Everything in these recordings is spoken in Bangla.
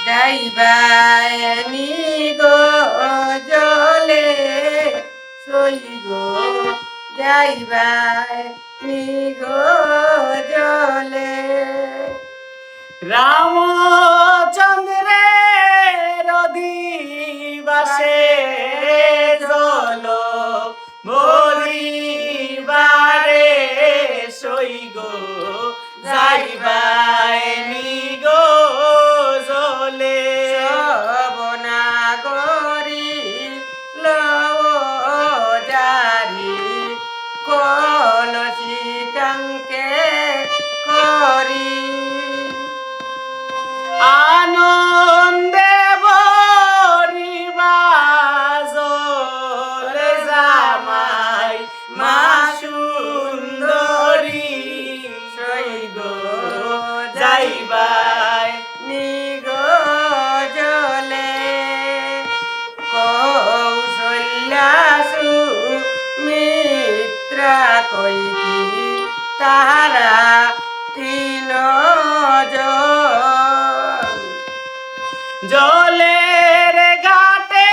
যাইবানি গো জলে সই গো যাইবানি গো জলে রামচন্দ্রের অধিবাসে জল মরিবারে সই গো যাইবানি গো জলে সবনাগরি লজারি কলসি কাঙ্কে করি আনন্দে বরিবা জলে জামাই মা সুন্দরী সই গো যাইবাই নিগো জলে কৌশল্যাসু মিত্রা কইকি তাহারা তিন জলের ঘাটে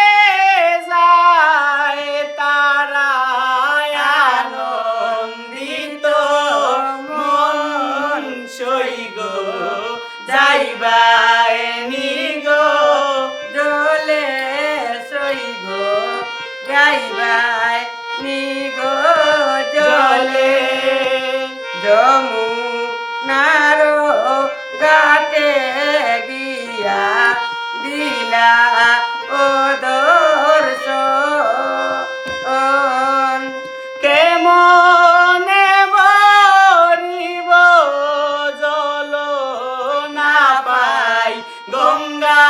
যায় তারা আনন্দিত মন সই গো যাইবাই নিগো জলে সইগ গাইবাই নিগো জলে যমুনার ঘাটে গিয়া দিলা ও দর্শন কেমনে বরিব জল না পাই গঙ্গা